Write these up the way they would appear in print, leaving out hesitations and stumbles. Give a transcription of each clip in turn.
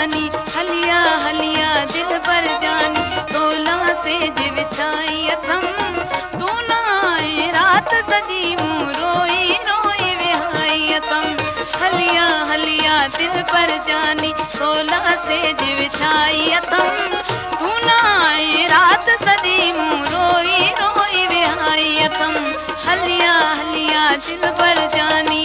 जानी, हलिया हलिया दिल पर जानी, तोला से जिव छाई अथम, तू ना आए रात सजी मूं रोई रोई विहाई अथम। हलिया हलिया दिल पर जानी, तोला से जिव छाई अथम, तू ना आए रात सजी मूं रोई रोई विहाई अथम। हलिया हलिया दिल पर जानी।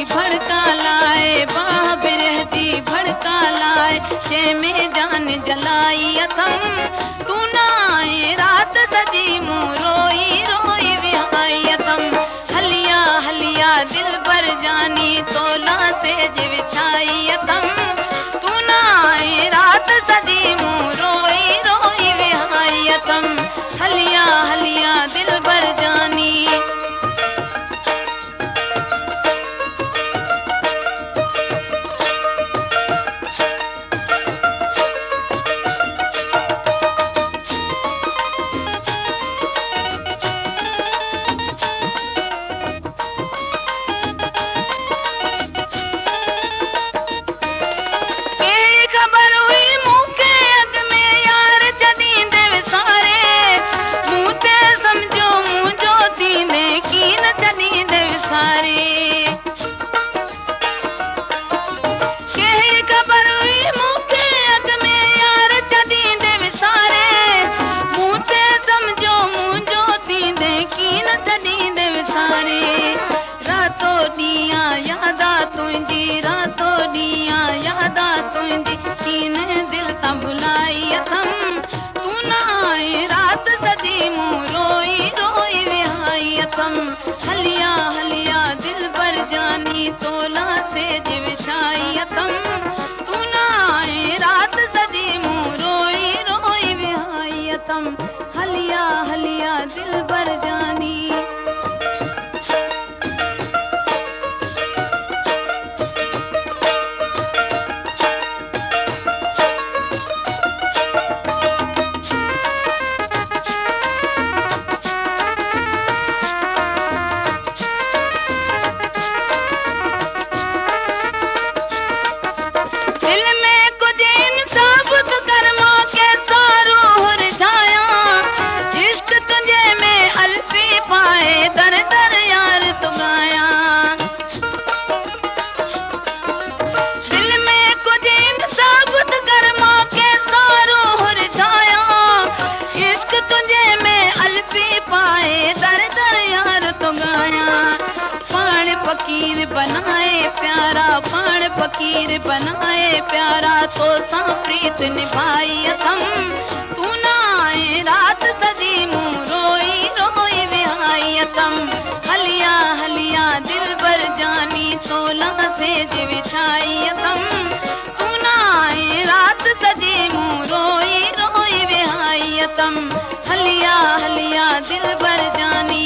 भड़का लाए बाह बिरहदी भड़का लाए, में जान जलाई अथम, तू ना आए रात सजी मूं रोई रोई विहाई अथम। हलिया हलिया दिल पर जानी, तोला से जिव छाई अथम, तू ना आए रात सजी मूं रोई रोई विहाई अथम। हलिया हलिया दिल पर जानी। दिल ता भुलाई अथम, तू ना आए रात सजी मूं रोई रोई विहाई अथम। हलिया हलिया दिल पर जानी, तोला से जिव छाई अथम, तू ना आए रात सजी मूं रोई रोई विहाई अथम। हलिया हलिया दिल पर जानी। फकीर बनाए प्यारा पाण फकीर बनाए प्यारा, तो सा प्रीत निभाई अथम, तू ना आए रात सजी मूं रोई रोई विहाई अथम। हलिया हलिया दिल पर जानी, तोला से जिव छाई अथम, तू ना आए रात सजी मूं रोई रोई विहाई अथम। हलिया हलिया दिल पर जानी।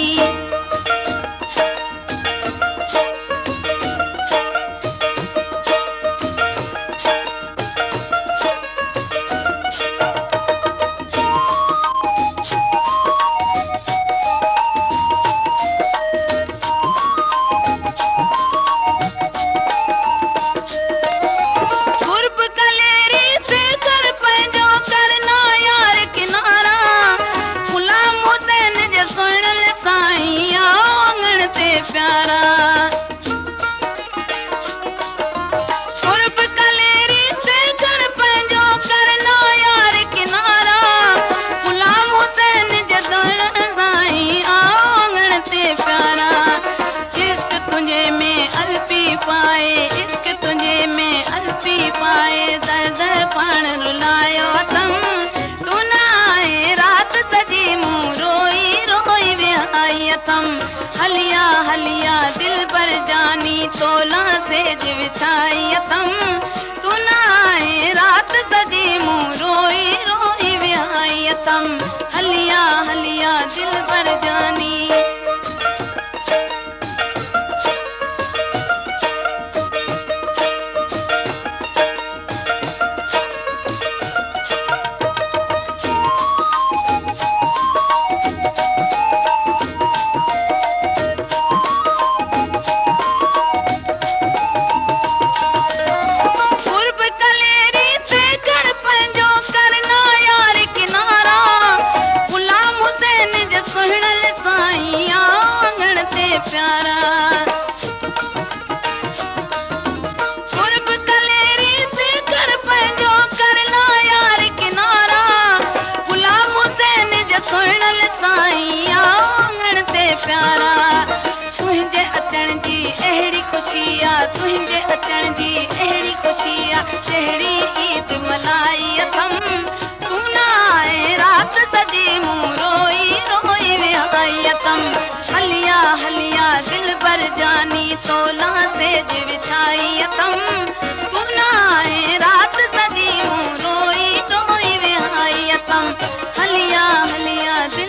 साईं विहाई अथम हलिया हलिया दिल पर जानी तोला से विछाई अथम तू ना आए रात सजी मुँह रोई रोई विहाई अथम हलिया हलिया दिल पर जानी। प्यारा कुर्ब कलेरी से कर पंहिंजो करना यार किनारा गुलाम हुसैन जो सुहिणल साईं आंगण ते प्यारा तुंहिंजे अचण जी अहिड़ी ख़ुशी आहे तुंहिंजे अचण जी अहिड़ी ख़ुशी आहे जहिड़ी ईद मल्हाई अथम तू न आए राति सॼी मूं रोई रोई विहाई अथम हलिया हलिया दिल पर जानी तोला से विछाई अथम तू न आए रात सॼी मूं रोई रोई विहाई अथम हलिया हलिया दिल